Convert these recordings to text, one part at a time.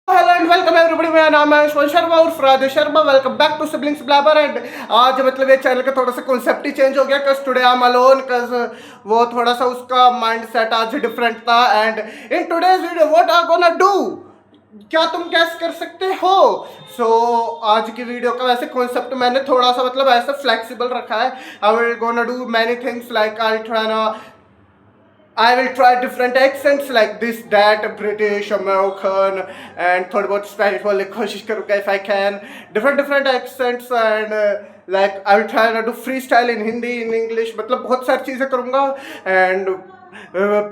Hello and welcome everybody. मेरा नाम है यशवंत शर्मा और Rajesh Sharma. Welcome back to siblings blabber. And आज मतलब ये चैनल का थोड़ा सा कॉन्सेप्ट ही चेंज हो गया कज टुडे आई एम अलोन कज वो थोड़ा सा उसका माइंड सेट आज डिफरेंट था। And in today's video what I gonna do, क्या तुम गैस कर सकते हो? आज की वीडियो का वैसे कॉन्सेप्ट मैंने थोड़ा सा मतलब ऐसा फ्लेक्सिबल रखा है। I will gonna do many things like I will try different accents like this, that, British, American, and थोड़ी बहुत Spanish बोलने की कोशिश करूँगा if I can. Different accents and like I will try to do freestyle in Hindi, in English. मतलब बहुत सारी चीज़ें करूँगा and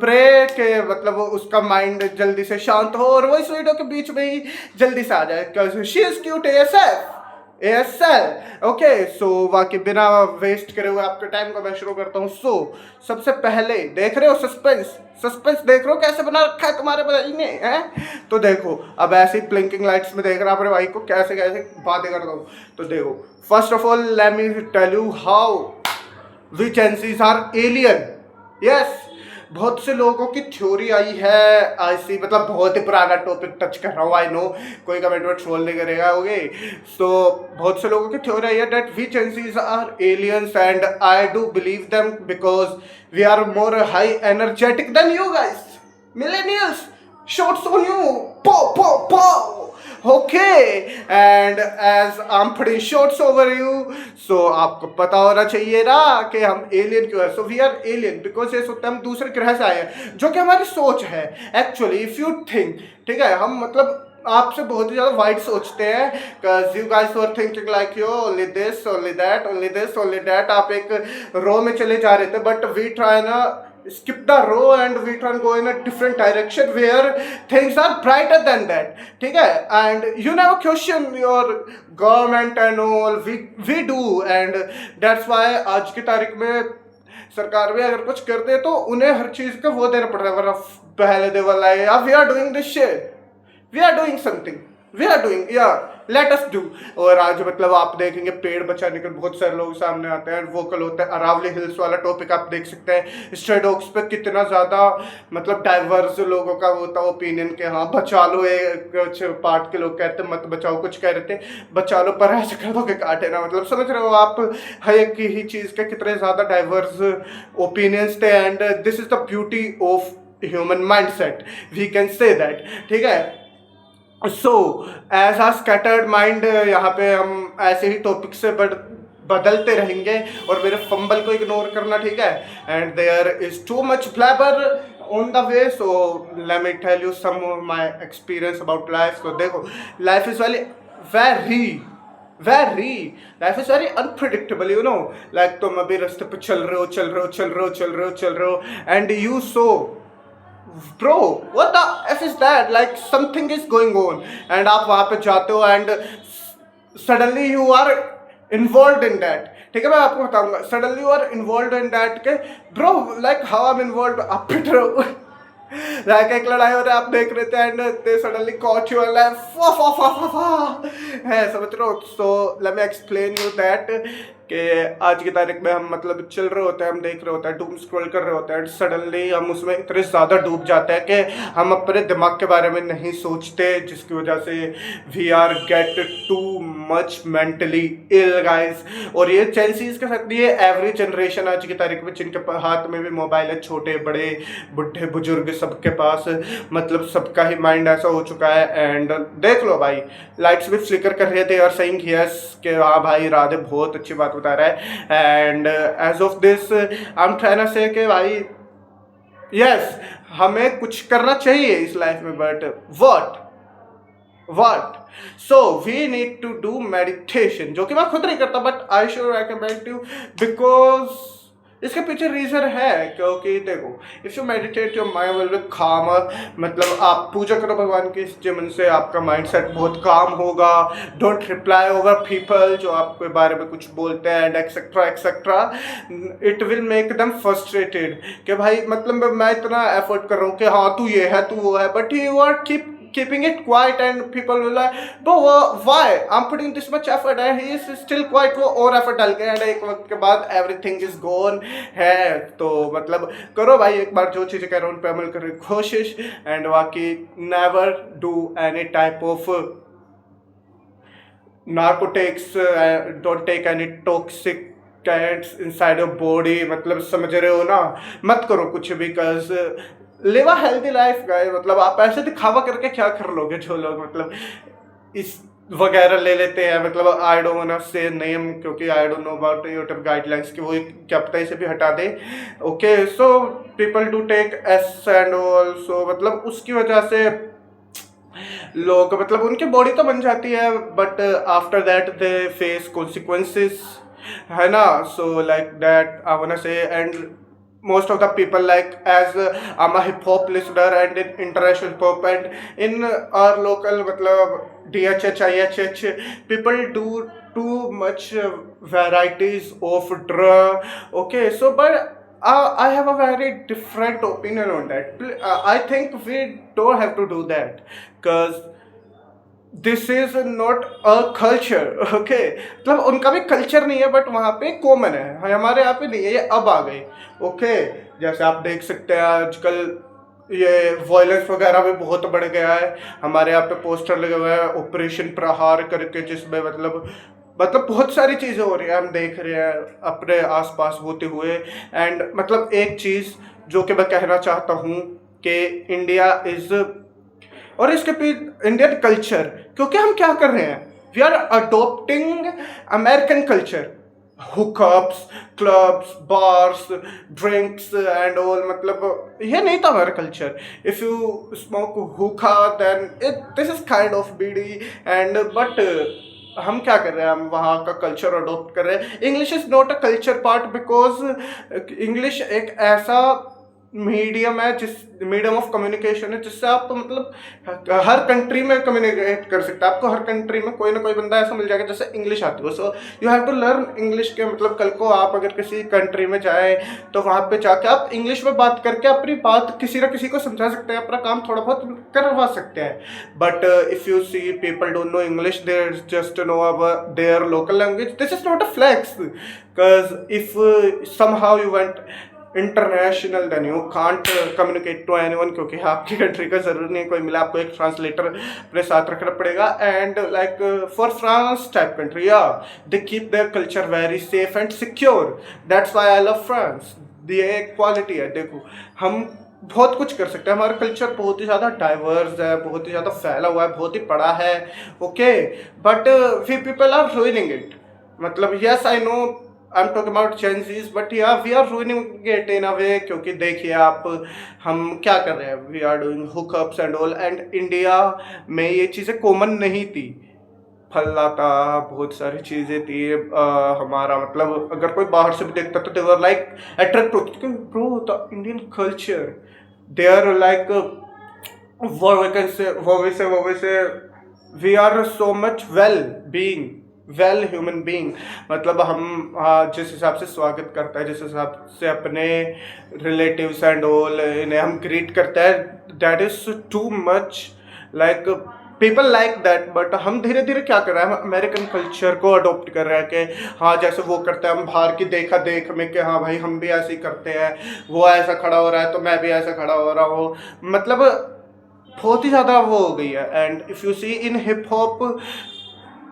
प्रे के मतलब उसका माइंड जल्दी से शांत हो और वो इस वीडियो के बीच में ही जल्दी से आ जाए because she is cute ASF. ASL okay. So बाकी बिना वेस्ट करे हुए आपके टाइम को मैं शुरू करता हूँ। सबसे पहले देख रहे हो सस्पेंस देख रहे हो कैसे बना रखा है तुम्हारे भाई ने, हैं? तो देखो अब ऐसे ही ब्लिंकिंग लाइट्स में देख रहा अपने भाई को कैसे कैसे बातें करता हूँ। तो देखो first of all let me tell you how we Gen Zs are alien. Yes, बहुत से लोगों की थ्योरी आई है ऐसी, मतलब बहुत ही पुराना टॉपिक टच कर रहा हूँ आई नो, कोई कमेंट में ट्रोल नहीं करेगा। ओके सो बहुत से लोगों की थ्योरी आई है that we Gen Zs are aliens and I do believe them because we are more high energetic than you guys millennials. Shots on you, pow pow pow. Okay, and as I'm putting shots over you, so आपको पता होना चाहिए ना कि हम alien क्यों है। So we are alien because ये सोचते हैं हम दूसरे ग्रह से आए हैं, जो कि हमारी सोच है एक्चुअली इफ यू थिंक। ठीक है, हम मतलब आपसे बहुत ही ज़्यादा वाइड सोचते हैं because you guys were thinking like yo only this only that only this only that। आप एक रो में चले जा रहे थे but we try ना skip the row and we try and go in a different direction where things are brighter than that। ठीक है, and you never question your government and all, we do and that's why आज की तारीख में सरकार भी अगर कुछ कर दे तो उन्हें हर चीज का वो देना पड़ रहा है, वरना पहले दे वाला है या we are doing this shit, we are doing something, we are doing या लेट अस डू। और आज मतलब आप देखेंगे पेड़ बचाने के बहुत सारे लोग सामने आते हैं, वोकल होते हैं। अरावली हिल्स वाला टॉपिक आप देख सकते हैं, स्ट्रे डॉग्स पे कितना ज़्यादा मतलब डाइवर्स लोगों का होता है ओपिनियन के हाँ बचा लो। एक कुछ पार्ट के लोग कहते मत बचाओ, कुछ कह रहे थे बचा लो पर ऐसे कर दो कि काटे ना। मतलब समझ रहे हो आप हर एक ही चीज़ के कितने ज़्यादा डाइवर्स ओपिनियंस थे and this is the beauty of human mind set, we can say that. ठीक है, so as a scattered mind यहाँ पे हम ऐसे ही टॉपिक से बदलते रहेंगे और मेरे फंबल को इग्नोर करना, ठीक है। And there is too much blabber on the way, so let me tell you some of my experience about life. तो देखो life is very life is very unpredictable, you know. Like तुम अभी रास्ते पे चल रहे हो and you so bro what the f is that, like something is going on and आप वहाँ पे जाते हो and suddenly you are involved in that। ठीक है, मैं आपको बताऊंगा suddenly you are involved in that के bro like how I'm involved, आप पिट रहे हो लाइक एक लड़ाई हो रहा है आप देख रहे थे and they suddenly caught you like है, समझ रहे हो। So let me explain you that कि आज की तारीख में हम मतलब चल रहे होते हैं, हम देख रहे होते हैं, डूम स्क्रॉल कर रहे होते हैं, सडनली हम उसमें इतने ज़्यादा डूब जाते हैं कि हम अपने दिमाग के बारे में नहीं सोचते, जिसकी वजह से we are get too much mentally ill guys. और ये चेंसीज के साथ ये एवरी जनरेशन आज की तारीख में जिनके हाथ में भी मोबाइल है, छोटे बड़े बूढ़े बुजुर्ग सबके पास, मतलब सबका ही माइंड ऐसा हो चुका है। एंड देख लो भाई लाइट्स भी फ्लिकर कर रहे थे और सेइंग यस कि हाँ भाई राधे बहुत अच्छी बात बता रहा है। And as of this I am trying to say कि भाई यस हमें कुछ करना चाहिए इस लाइफ में, but what so we need to do meditation, जो कि मैं खुद नहीं करता but I should recommend you because इसके पीछे रीजन है। क्योंकि देखो if you meditate your mind will be calmer, मतलब आप पूजा करो भगवान की इस मन से, आपका माइंड सेट बहुत काम होगा। डोंट रिप्लाई ओवर पीपल जो आपके बारे में कुछ बोलते हैं and etcetera etcetera, it will make them frustrated कि भाई मतलब मैं इतना एफर्ट कर रहा हूँ कि हाँ तू ये है तू वो है, but you are keep keeping it quiet, and people will like, bro, why I'm putting this much effort and he is still quiet, वो और effort डाल के, and एक वक्त के बाद everything is gone है। तो मतलब करो भाई, एक बार जो चीज़ें कह रहा हूँ उन पे अमल करने की कोशिश, and बाकी never do any type of narcotics, don't take any toxic cats inside your body, मतलब समझ रहे हो ना, मत करो कुछ भी, cause live a healthy life guys. मतलब आप ऐसे दिखावा करके क्या कर लोगे, जो लोग मतलब इस वगैरह ले लेते हैं, मतलब I don't want to say name क्योंकि I don't know about YouTube guidelines कि वो क्या पता इसे भी हटा दे। Okay, so people do take S and all, so मतलब उसकी वजह से लोग मतलब उनकी बॉडी तो बन जाती है, but after that they face consequences, है ना। So like that I want to say, and most of the people, like as I'm a hip hop listener and in international hip hop, and in our local matlab DHH IHH people do too much varieties of drug। Okay, so but I have a very different opinion on that। I think we don't have to do that, because this is not a culture. Okay, मतलब उनका भी culture नहीं है, but वहाँ पे common है, हमारे यहाँ पे नहीं है, ये अब आ गई। ओके, जैसे आप देख सकते हैं आजकल ये वायलेंस वगैरह भी बहुत बढ़ गया है। हमारे यहाँ पे पोस्टर लगे हुए हैं ऑपरेशन प्रहार करके, जिसमें मतलब बहुत सारी चीज़ें हो रही है, हम देख रहे हैं अपने आसपास होते हुए। एंड मतलब एक चीज़ जो कि मैं कहना चाहता हूँ कि इंडिया इज़, और इसके पीछे इंडियन कल्चर, क्योंकि हम क्या कर रहे हैं, we are adopting American culture, hookups, clubs, bars, drinks and all. मतलब ये नहीं था हमारा culture. If you smoke hookah then this is kind of bidi, and but हम क्या कर रहे हैं, हम वहाँ का कल्चर अडोप्ट कर रहे हैं। English is not a culture part, because English एक ऐसा मीडियम है, जिस मीडियम ऑफ कम्युनिकेशन है, जिससे आप तो मतलब हर कंट्री में कम्युनिकेट कर सकते हैं। आपको हर कंट्री में कोई ना कोई बंदा ऐसा मिल जाएगा जैसे इंग्लिश आती हो। So you have to learn English के, मतलब कल को आप अगर किसी कंट्री में जाए तो वहाँ पे जाके आप इंग्लिश में बात करके अपनी बात किसी ना किसी को समझा सकते हैं, अपना काम थोड़ा बहुत करवा सकते हैं। But if you see people don't know English, they just know their local language, this is not a flex, because if somehow you went international then you can't communicate to anyone, क्योंकि आपकी country का जरूर नहीं कोई मिला, आपको एक translator अपने साथ रखना पड़ेगा। And like for France type country, yeah they keep their culture very safe and secure, that's why I love France. ये क्वालिटी है। देखो, हम बहुत कुछ कर सकते हैं, हमारा कल्चर बहुत ही ज़्यादा डाइवर्स है, बहुत ही ज़्यादा फैला हुआ है, बहुत ही बड़ा है। Okay, but we people are ruining it. मतलब yes I know I'm talking about Gen Z's, but yeah, we are ruining it in a way, क्योंकि देखिए आप, हम क्या कर रहे हैं, we are doing hookups and all, and India में ये चीज़ें कॉमन नहीं थी। फल्ला था, बहुत सारी चीज़ें थी। हमारा मतलब अगर कोई बाहर से भी देखता तो they were like attract होते, bro the Indian culture, they are like वो we say we are so much well human being. मतलब हम जिस हिसाब से स्वागत करता है, जिस हिसाब से अपने रिलेटिव्स एंड ऑल इन्हें हम ग्रीट करते हैं, that is too much like people like that. But हम धीरे धीरे क्या कर रहे हैं, हम अमेरिकन कल्चर को अडोप्ट कर रहे हैं कि हाँ जैसे वो करते हैं, हम बाहर की देखा देख में कि हाँ भाई हम भी ऐसे ही करते हैं, वो ऐसा खड़ा हो रहा है तो मैं भी ऐसा खड़ा हो रहा हूँ। मतलब बहुत ही ज़्यादा वो हो गई है। And if you see in hip hop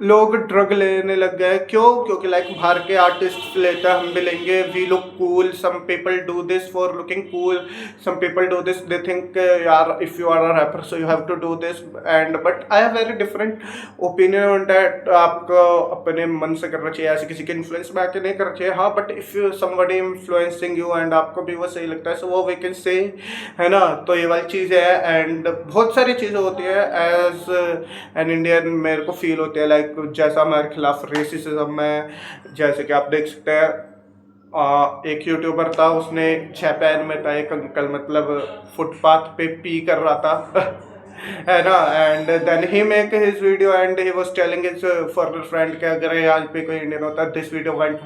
लोग ड्रग लेने लग गए, क्यों? क्योंकि लाइक बाहर के आर्टिस्ट लेते हैं, हम भी लेंगे, we look cool, some people do this for looking cool, some people do this, they think यार if you are a rapper so you have to do this, and but I have very different opinion on that. आपको अपने मन से करना चाहिए, ऐसे किसी के इन्फ्लुएंस में आके नहीं करना चाहिए। हाँ, but if you somebody influencing you and आपको भी वो सही लगता है, सो वो वी कैन से, है ना। तो ये वाली चीज़ है, एंड बहुत सारी चीज़ें होती है एज एन इंडियन मेरे को फील होती है, लाइक जैसा हमारे खिलाफ रेसिज्म है। जैसे कि आप देख सकते हैं, एक यूट्यूबर था, उसने जापान में था, एक अंकल मतलब फुटपाथ पे पी कर रहा था है ना, and then he make his video and he was telling his foreigner friend कि अगर यहाँ पे कोई इंडियन होता, this video went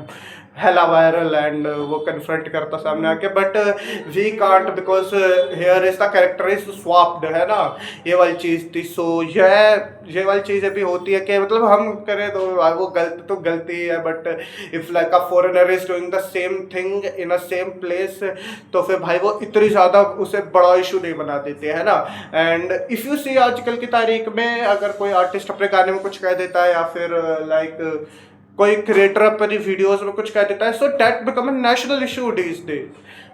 hella viral and वो कन्फ्रंट करता सामने आके, but we can't because here is the character is swapped, है ना, ये वाली चीज़ थी। सो ये वाली चीज़ें भी होती है कि मतलब हम करें तो वो गलती तो गलती है, but if like a foreigner is doing the same thing in a same place, तो फिर भाई वो इतनी ज़्यादा उसे बड़ा इशू नहीं बना देते, है ना। एंड इफ़ यू सी आजकल की तारीख में अगर कोई आर्टिस्ट अपने गाने में कुछ कह देता है या फिर लाइक कोई क्रिएटर अपनी वीडियोस में कुछ कह देता है, so that become a national issue Ds days.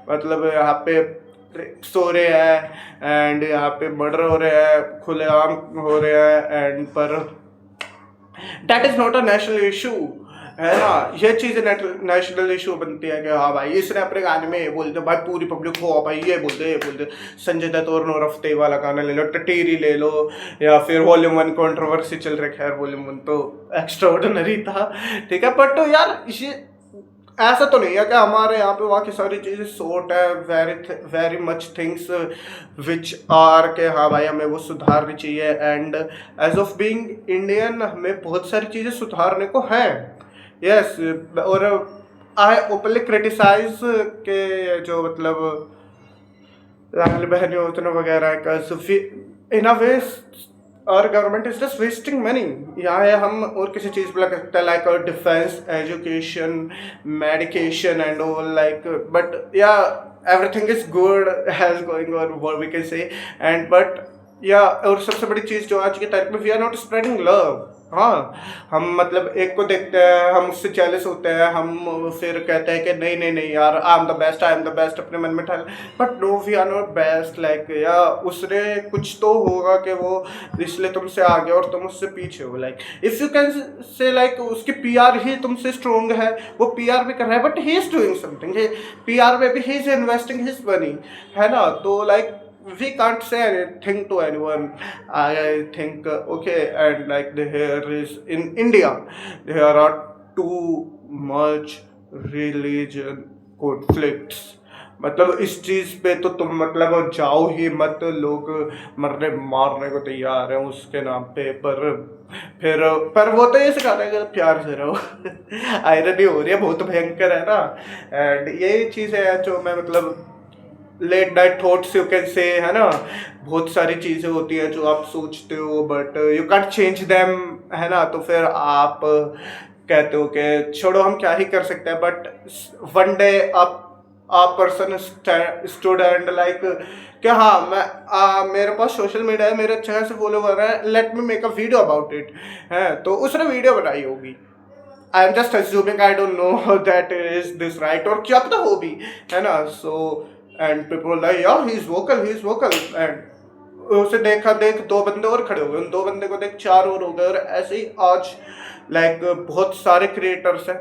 मतलब यहाँ पे सो रहे हैं एंड यहाँ पे मर्डर हो रहे हैं, खुलेआम हो रहे हैं, एंड पर that is not a national issue, है ना। ये चीज़ नेशनल इशू बनती है कि हाँ भाई इसने अपने गाने में ये बोल दे, भाई पूरी पब्लिक हो भाई ये बोल दे ये बोल दे। संजय दत्त और नूर अफ्ते वाला गाना ले लो, टटीरी ले लो, या फिर वॉल्यूम 1 कंट्रोवर्सी चल रहा है। खैर वॉल्यूम 1 तो एक्स्ट्रा ऑर्डिनरी था, ठीक है, बट तो यार ये ऐसा तो नहीं है कि हमारे यहाँ पे वहाँ की सारी चीज़ें सोट है, very much things which are के हाँ भाई हमें वो सुधारनी चाहिए। And as of being Indian हमें बहुत सारी चीज़ें सुधारने को है, यस। और आई ओपनली क्रिटिसाइज के जो मतलब लाडली बहन योजना वगैरह का इन अ वे और government is just wasting money. यहाँ है हम और किसी चीज़ पे लगा सकते हैं, like defence, education, medication and all, like but yeah everything is good has going on what we can say and but yeah. और सबसे बड़ी चीज़ जो आज की तारीख में we are not spreading love. हाँ, हम मतलब एक को देखते हैं, हम उससे जेलस होते हैं, हम फिर कहते हैं कि नहीं नहीं नहीं यार I am the best, I am the best अपने मन में ठाल, but no we are not best. Like या उसने कुछ तो होगा कि वो इसलिए तुमसे आगे और तुम उससे पीछे हो। लाइक इफ़ यू कैन से लाइक उसकी पीआर ही तुमसे स्ट्रोंग है, वो पीआर भी कर रहा है, but he is doing something, PR में भी he is investing his money, है ना। तो like we can't say anything to anyone. I think okay, and like here is in India there are too much religion conflicts। मतलब इस चीज़ पे तो तुम मतलब जाओ ही मत, लोग मरने मारने को तैयार हैं उसके नाम पे, पर वो तो ये सिखाता है कि प्यार से रहो। आयरनी हो रही है, बहुत भयंकर है ना। एंड यही चीज़ है जो मैं मतलब late night thoughts you can say, है ना। बहुत सारी चीज़ें होती हैं जो आप सोचते हो but you can't change them, है ना। तो फिर आप कहते हो कि छोड़ो हम क्या ही कर सकते हैं, बट वन डे आप पर्सन स्टूड एंड लाइक कि हाँ मेरे पास सोशल मीडिया है, मेरे अच्छे से फॉलोवर है, let me make a video about it, है। तो उसने वीडियो बनाई होगी, आई am just assuming, I don't know that is this right, और क्या पता हो भी, है ना। सो एंड पीपल लाइक यार ही इज वोकल एंड उसे देखा देख दो बंदे और खड़े हो गए, उन दो बंदे को देख चार और हो गए, और ऐसे ही आज लाइक बहुत सारे क्रिएटर्स हैं,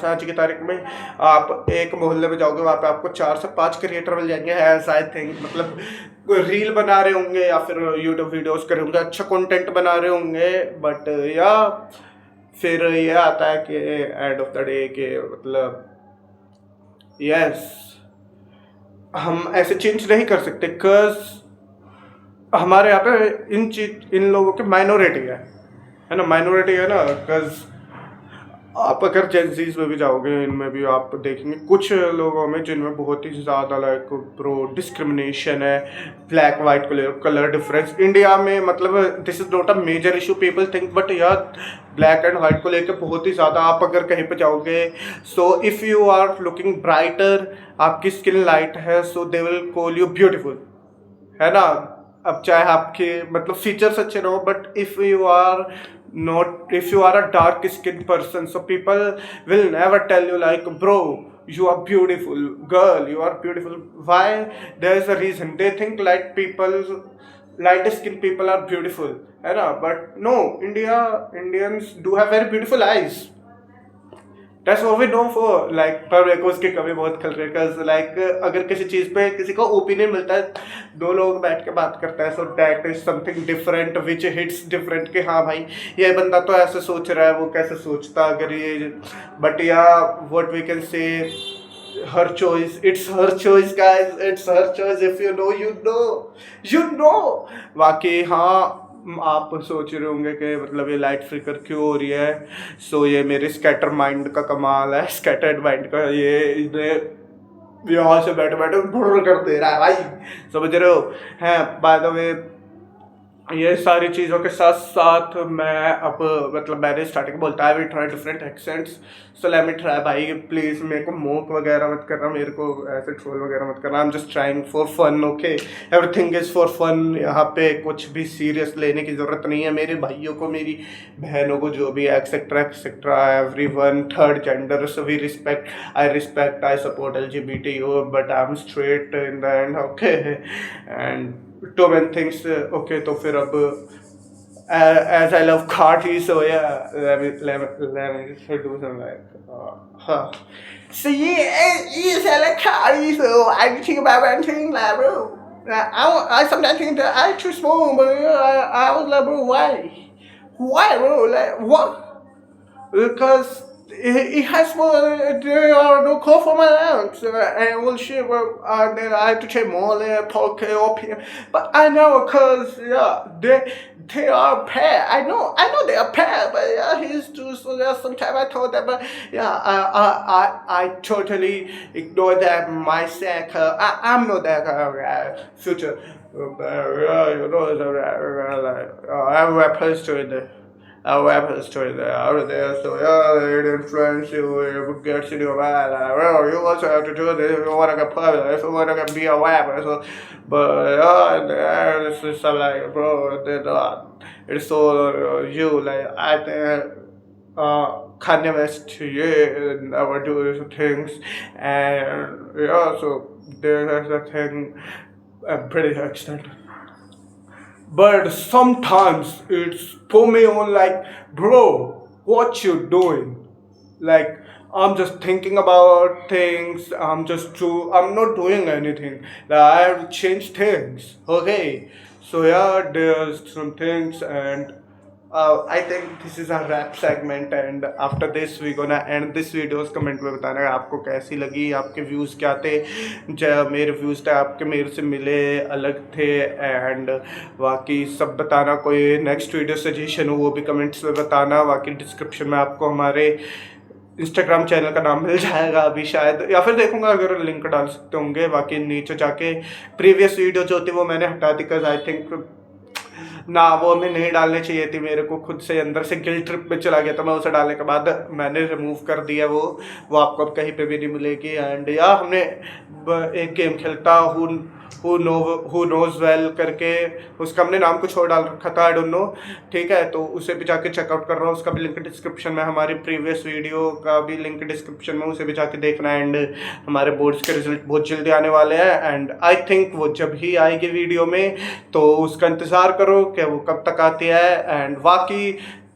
आज की तारीख में। आप एक मोहल्ले में जाओगे वहाँ पे आपको 4 से 5 क्रिएटर मिल जाएंगे, एज आई थिंक, मतलब रील बना रहे होंगे या फिर यूट्यूब वीडियोस कर रहे होंगे, अच्छा कंटेंट बना रहे होंगे, बट या फिर ये आता है कि एंड ऑफ द डे के मतलब यस हम ऐसे चेंज नहीं कर सकते, बिकॉज हमारे यहाँ पे इन लोगों की माइनॉरिटी है ना, माइनॉरिटी है ना। बिकॉज आप अगर जेंसीज में भी जाओगे, इनमें भी आप देखेंगे कुछ लोगों में जिनमें बहुत ही ज़्यादा लाइक प्रो डिस्क्रिमिनेशन है, black white colour difference India में, मतलब this is not a major issue people think, but यार ब्लैक एंड वाइट को लेकर बहुत ही ज़्यादा आप अगर कहीं पे जाओगे, so if you are looking brighter, आपकी स्किन लाइट है, so they will call you beautiful, है ना। अब चाहे आपके मतलब फीचर्स अच्छे ना हो, but if you are not if you are a dark skinned person, so people will never tell you like bro you are beautiful, girl you are beautiful. Why? There is a reason. They think light skinned people are beautiful, है ना, but no, Indians do have very beautiful eyes. That's what we know for, like पर मेरे को उसकी कमी बहुत खल रही है, because like अगर किसी चीज़ पे किसी को ओपिनियन मिलता है, दो लोग बैठ के बात करते हैं, so that is something different which hits different कि हाँ भाई ये बंदा तो ऐसे सोच रहा है, वो कैसे सोचता अगर ये, but yeah what we can say, her choice, it's her choice guys, it's her choice, if you know you know बाकी हाँ आप सोच रहे होंगे कि मतलब ये लाइट फ्लिकर क्यों हो रही है। सो ये मेरे स्कैटर माइंड का कमाल है, स्कैटर्ड माइंड का। ये इन्हें यहाँ से बैठे बैठे भुर्र कर दे रहा है भाई, समझ रहे हो। हैं बाय द वे, ये सारी चीज़ों के साथ साथ मैं अब मतलब मैंने स्टार्टिंग में बोलता है we try different accents, so let me try. भाई प्लीज़ मेरे को मोक वगैरह मत करना, मेरे को ऐसे ट्रोल वगैरह मत करना। I am just trying for fun, okay, everything is for fun. यहाँ पे कुछ भी सीरियस लेने की ज़रूरत नहीं है। मेरे भाइयों को, मेरी बहनों को, जो भी etcetera etcetera, everyone, third gender, so we respect, I support LGBTQ, but I am straight in the end, okay. And to man things, okay. तो फिर अब as I love parties, so yeah, let me do some huh. So yeah, yes, I like parties, so I think about anything like, bro. I sometimes think that I too small, but I was like, bro, why, bro, like what? Because it has more, there are no call for my lamps, and well shit, well, then I have to check more there, poke up here, but I know, cause yeah, they are pair. I know they are pair, but yeah, he's too. So yeah, sometimes I thought that, but yeah, I totally ignore that mindset. I'm not that future. Yeah, you know, like I have rappers to it. Our weapons to the out there, so yeah, they influence you, it gets in your mind, like, well, you also have to do this if you want to get popular, if you want to be a rapper, so, but yeah, it's just like, bro, it's so you, like, I think, Kanye West, yeah, never do these things, and yeah, so there's a thing, pretty extent. But sometimes it's for me on like, bro, what you doing? Like, I'm just thinking about things. I'm not doing anything. Like, I have to change things. Okay. So yeah, there's some things, and I think this is a rap segment, and after this we gonna end this videos. Comment में बताना आपको कैसी लगी, आपके views क्या थे। जो मेरे व्यूज़ थे आपके मेरे से मिले, अलग थे, एंड बाकी सब बताना। कोई नेक्स्ट वीडियो सजेशन हो वो भी कमेंट्स में बताना। बाकी डिस्क्रिप्शन में आपको हमारे इंस्टाग्राम चैनल का नाम मिल जाएगा अभी शायद, या फिर देखूंगा अगर लिंक डाल सकते होंगे। बाकी नीचे जाके प्रीवियस वीडियो जो थी वो मैंने हटा दी, बिकॉज आई थिंक ना वो हमें नहीं डालनी चाहिए थी। मेरे को खुद से अंदर से गिल्ट ट्रिप में चला गया था, मैं उसे डालने के बाद मैंने रिमूव कर दिया वो आपको अब कहीं पे भी नहीं मिलेगी। एंड या हमने एक गेम खेलता हु नोज वेल करके, उसका हमने नाम कुछ और डाल रखा था, आई डोंट नो, ठीक है। तो उसे भी जाके चेकआउट कर रहा हूँ, उसका भी लिंक डिस्क्रिप्शन में, हमारी प्रीवियस वीडियो का भी लिंक डिस्क्रिप्शन में, उसे भी जाके देखना। एंड हमारे बोर्ड्स के रिजल्ट बहुत जल्दी आने वाले हैं, एंड आई थिंक वो जब ही आएगी वीडियो में तो उसका इंतज़ार करो कि वो कब तक आती है। एंड बाकी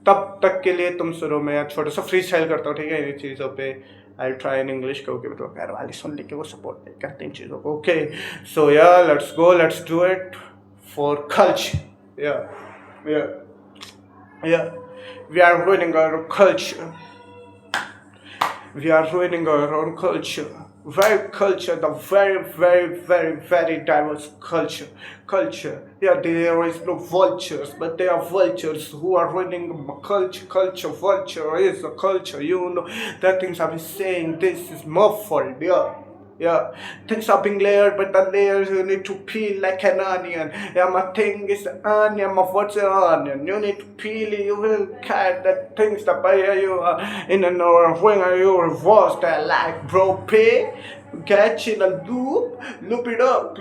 तब तक के लिए तुम सुनो, मैं छोटा सा फ्री स्टाइल करता हूँ, ठीक है, इन चीज़ों पे। आई ट्राई इन इंग्लिश, क्योंकि मतलब घर वाले सुन ली कि वो सपोर्ट नहीं करते इन चीज़ों को, okay. So yeah let's go, let's do it for culture. Yeah we are ruining our culture. We are ruining our own culture. Very culture, the very, very, very, very diverse culture. Yeah, there is no vultures, but there are vultures who are running culture. Vulture is a culture, you know. The things I've been saying, this is muffled, yeah. Things are being layered, but the layers you need to peel like an onion. Yeah, my thing is an onion, my what's an onion? You need to peel it, you will cut the things that by you in an hour when you reverse that like bro pig. Catch in a loop it up,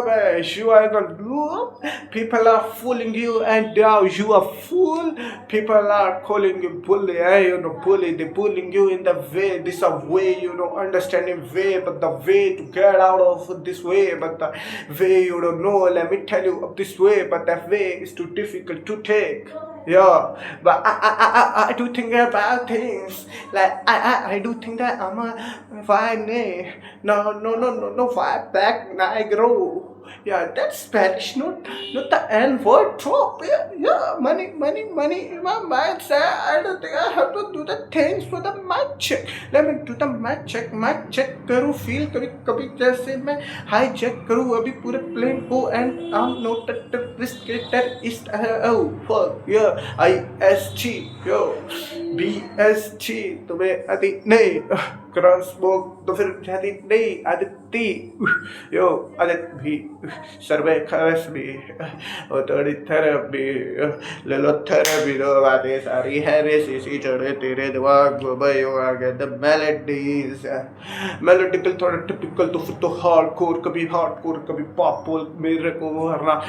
as you are in a loop. People are fooling you, and now you are fool. People are calling you bully, bully. They bullying you in the way. This a way, understanding way, but the way to get out of this way, but the way you don't know. Let me tell you of this way, but that way is too difficult to take. Yeah, but I do think about things like I do think that I'm a fine. No, fight back, Negro. Yeah, that's Spanish, not the N word. Drop. yeah, money in my mind. Say, I don't think I have to do the things for the mic check. Let me do the mic check करूँ, feel कभी कभी जैसे मैं hijack करूँ अभी पूरे plane को, and I'm not a terrorist. Oh fuck yeah, ISG yo BSG तुम्हें अति नहीं क्रॉस बोक तो फिर जाती नहीं आदित्य यो आदित्य भी सर्वे खरस भी और थोड़ी थेरेपी ले लो थेरेपी दो बातें सारी है रे सी चढ़े तेरे दिमाग भाई आगे द मेलोडीज मेलोडिकल थोड़ा टिपिकल तो फिर तो हार्डकोर कभी पॉप मेरे को वरना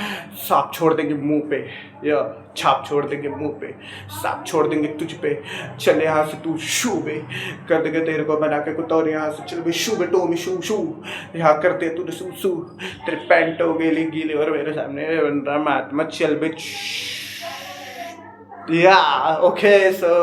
सांप छोड़ देंगे मुंह पे या छाप छोड़ देंगे मुंह पे, सांप छोड़ देंगे तुझ पे, चल यहाँ से तू शू बे कर देंगे तेरे को बना के कुछ और, यहाँ से चल बे शू बे टोमी शू यहाँ करते तूने सू तेरे पैंट हो गई गीले और मेरे सामने बन रहा महात्मा चल बे या ओके सो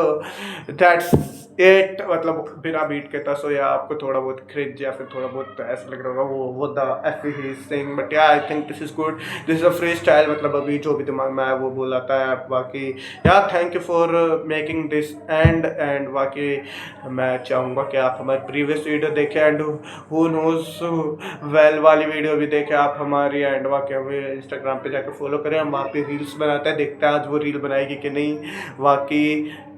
दैट्स इट। मतलब बिना बीट के था, सो या आपको थोड़ा बहुत क्रिंज या फिर थोड़ा बहुत ऐसा लग रहा होगा वो द एफ ही सिंग, but yeah I think this is good, this is a free style. मतलब अभी जो भी दिमाग में आया वो बोलाता है। बाकी या thank you for making this and बाकी मैं चाहूँगा कि आप हमारी प्रीवियस वीडियो देखें एंड हु नोज वेल वाली वीडियो भी देखें आप हमारी, एंड बाकी हमें इंस्टाग्राम पे जाकर फॉलो करें, हम वहाँ पे रील्स बनाते हैं, देखते हैं आज वो रील बनाएगी कि नहीं। बाकी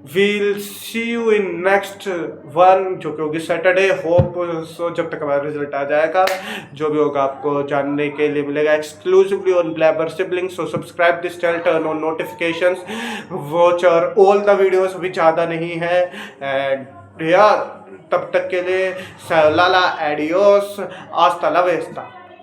we'll see you in next one जो कि होगी सैटरडे होप सो, जब तक हमारा रिजल्ट आ जाएगा जो भी होगा आपको जानने के लिए मिलेगा exclusively on blabber siblings. So subscribe this channel, turn on notifications, watch और ऑल द वीडियोस, अभी ज़्यादा नहीं है। एंड यार तब तक के लिए सलाला एडियोस, आस्ता ला वेस्ता।